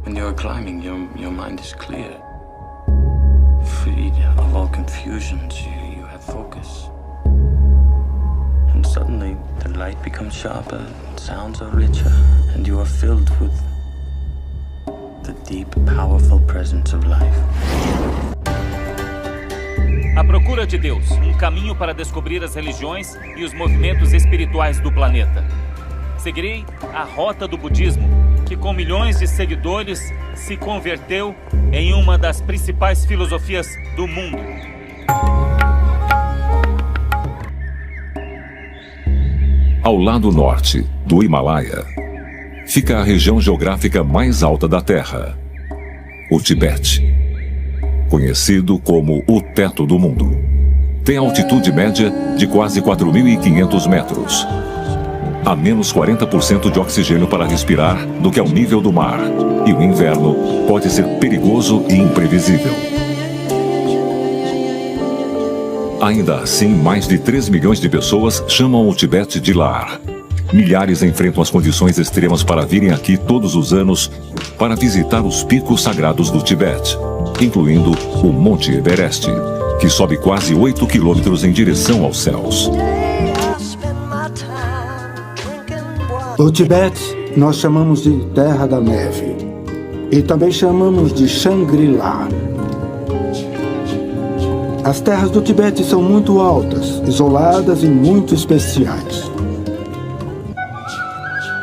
When you're climbing, your mind is clear. Freed of all confusions, you have focus. And suddenly, the light becomes sharper, sounds are richer, and you are filled with the deep, powerful presence of life. A Procura de Deus, um caminho para descobrir as religiões e os movimentos espirituais do planeta. Seguirei a rota do budismo, que com milhões de seguidores se converteu em uma das principais filosofias do mundo. Ao lado norte do Himalaia, fica a região geográfica mais alta da Terra, o Tibete, conhecido como o teto do mundo. Tem altitude média de quase 4.500 metros. Há menos 40% de oxigênio para respirar do que ao nível do mar, e o inverno pode ser perigoso e imprevisível. Ainda assim, mais de 3 milhões de pessoas chamam o Tibete de lar. Milhares enfrentam as condições extremas para virem aqui todos os anos para visitar os picos sagrados do Tibete, incluindo o Monte Everest, que sobe quase 8 quilômetros em direção aos céus. O Tibete nós chamamos de Terra da Neve e também chamamos de Shangri-La. As terras do Tibete são muito altas, isoladas e muito especiais.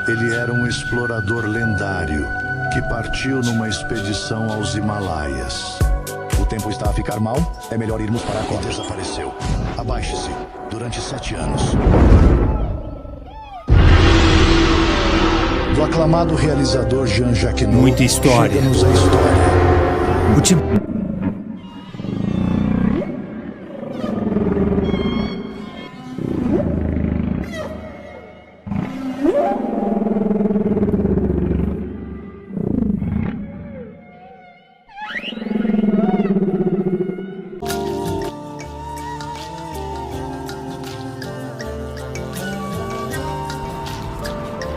Ele era um explorador lendário que partiu numa expedição aos Himalaias. O tempo está a ficar mal, é melhor irmos para a costa. Desapareceu. Abaixe-se durante 7 anos. Do aclamado realizador Jean-Jacques Naud, muita história. chega-nos a história.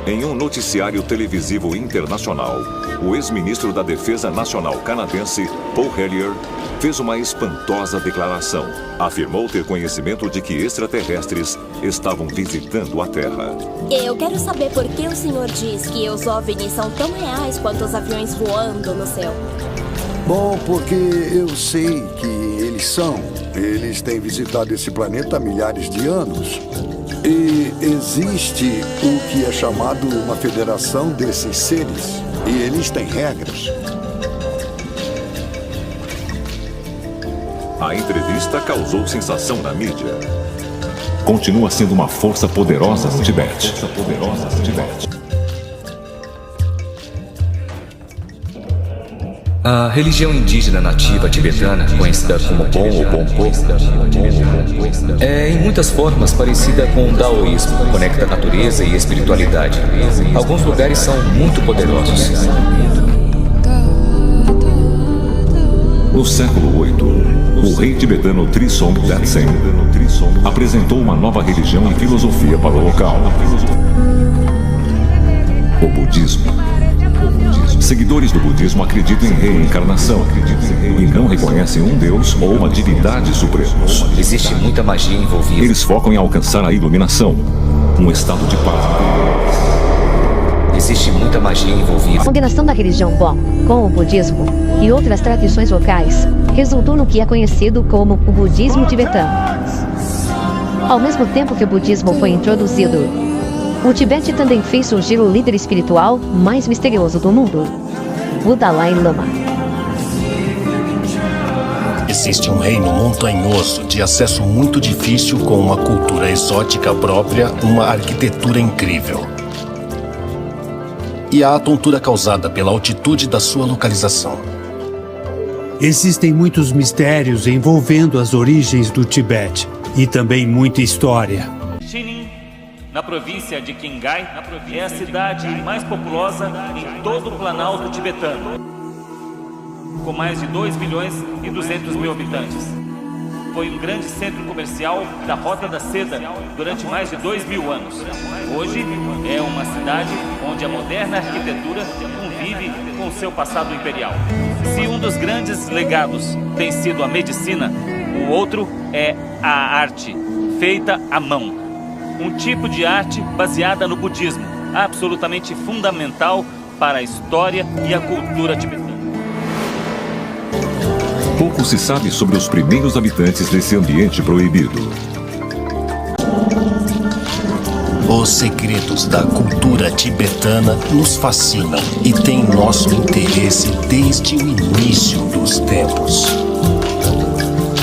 Em um noticiário televisivo internacional, o ex-ministro da Defesa Nacional canadense, Paul Hellyer, fez uma espantosa declaração. Afirmou ter conhecimento de que extraterrestres estavam visitando a Terra. Eu quero saber por que o senhor diz que os OVNIs são tão reais quanto os aviões voando no céu. Bom, porque eu sei que eles são. Eles têm visitado esse planeta há milhares de anos. E existe o que é chamado uma federação desses seres. E eles têm regras. A entrevista causou sensação na mídia. Continua sendo uma força poderosa no Tibete. A religião indígena nativa tibetana, conhecida como Bon ou Bonpo, é em muitas formas parecida com o daoísmo, conecta natureza e espiritualidade. Alguns lugares são muito poderosos. No século VIII, o rei tibetano Trisong Detsen apresentou uma nova religião e filosofia para o local: o budismo. Seguidores do budismo acreditam em reencarnação e não reconhecem um deus ou uma divindade supremos. Existe muita magia envolvida. Eles focam em alcançar a iluminação, um estado de paz. Existe muita magia envolvida. A combinação da religião Bon com o budismo e outras tradições locais resultou no que é conhecido como o budismo tibetano. Ao mesmo tempo que o budismo foi introduzido, o Tibete também fez surgir o líder espiritual mais misterioso do mundo, o Dalai Lama. Existe um reino montanhoso de acesso muito difícil com uma cultura exótica própria, uma arquitetura incrível. E há a tontura causada pela altitude da sua localização. Existem muitos mistérios envolvendo as origens do Tibete e também muita história. Na província de Qinghai, é a cidade mais populosa em todo o Planalto tibetano, com mais de 2 milhões e 200 mil habitantes. foi um grande centro comercial da Rota da Seda durante mais de 2000 anos. Hoje é uma cidade onde a moderna arquitetura convive com seu passado imperial. Se um dos grandes legados tem sido a medicina, o outro é a arte, feita à mão. Um tipo de arte baseada no budismo, absolutamente fundamental para a história e a cultura tibetana. Pouco se sabe sobre os primeiros habitantes desse ambiente proibido. Os segredos da cultura tibetana nos fascinam e têm nosso interesse desde o início dos tempos.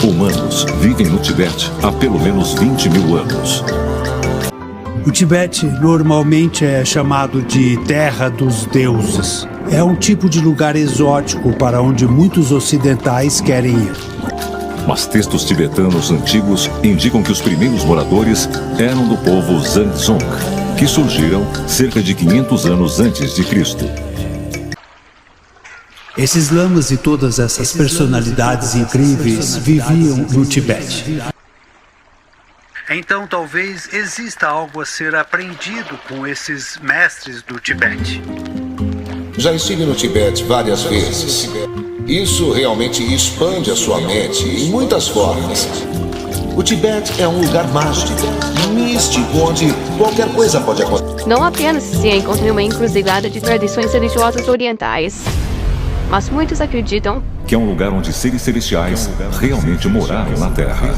Humanos vivem no Tibete há pelo menos 20 mil anos. O Tibete normalmente é chamado de Terra dos Deuses. É um tipo de lugar exótico para onde muitos ocidentais querem ir. Mas textos tibetanos antigos indicam que os primeiros moradores eram do povo Zangzong, que surgiram cerca de 500 anos antes de Cristo. Esses lamas e todas essas personalidades incríveis viviam no Tibete. Então talvez exista algo a ser aprendido com esses mestres do Tibete. Já estive no Tibete várias vezes. Isso realmente expande a sua mente em muitas formas. O Tibete é um lugar mágico, místico, onde qualquer coisa pode acontecer. Não apenas se encontra uma encruzilhada de tradições religiosas orientais, mas muitos acreditam que é um lugar onde seres celestiais realmente moraram na Terra.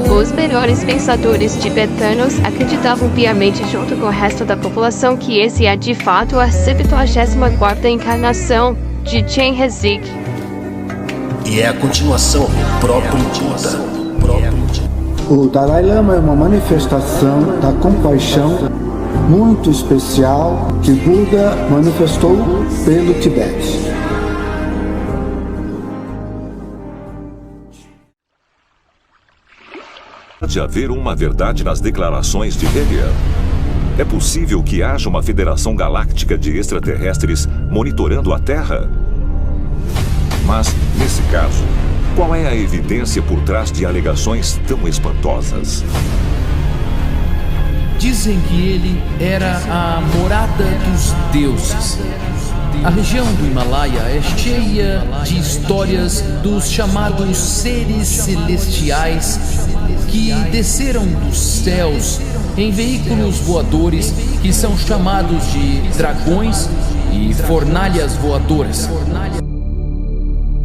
Os melhores pensadores tibetanos acreditavam piamente junto com o resto da população que esse é de fato a 74ª encarnação de Chenrezig. E é a continuação do próprio Buda. O Dalai Lama é uma manifestação da compaixão muito especial que Buda manifestou pelo Tibete. Pode haver uma verdade nas declarações de Hegel. É possível que haja uma federação galáctica de extraterrestres monitorando a Terra? Mas, nesse caso, qual é a evidência por trás de alegações tão espantosas? Dizem que ele era a morada dos deuses. A região do Himalaia é cheia de histórias dos chamados seres celestiais que desceram dos céus em veículos voadores que são chamados de dragões e fornalhas voadoras.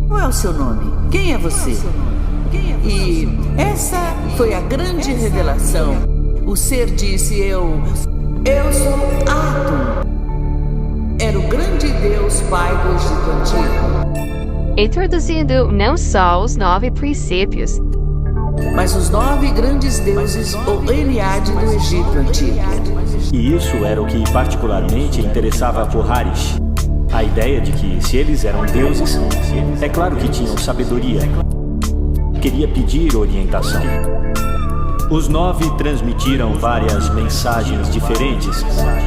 Qual é o seu nome? Quem é você? E essa foi a grande revelação. O ser disse: eu sou Atum. Era o grande Deus Pai do Egito Antigo. Introduzindo não só os 9 princípios, mas os 9 grandes deuses ou Ennead do Egito Antigo. E isso era o que particularmente interessava a Poharish. A ideia de que, se eles eram deuses, é claro que tinham sabedoria. Queria pedir orientação. Os 9 transmitiram várias mensagens diferentes.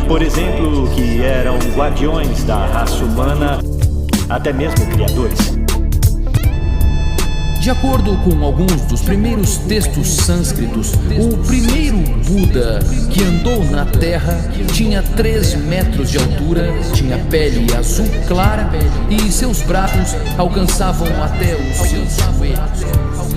Por exemplo, que eram guardiões da raça humana, até mesmo criadores. De acordo com alguns dos primeiros textos sânscritos, o primeiro Buda que andou na Terra tinha 3 metros de altura, tinha pele azul clara e seus braços alcançavam até os seus joelhos.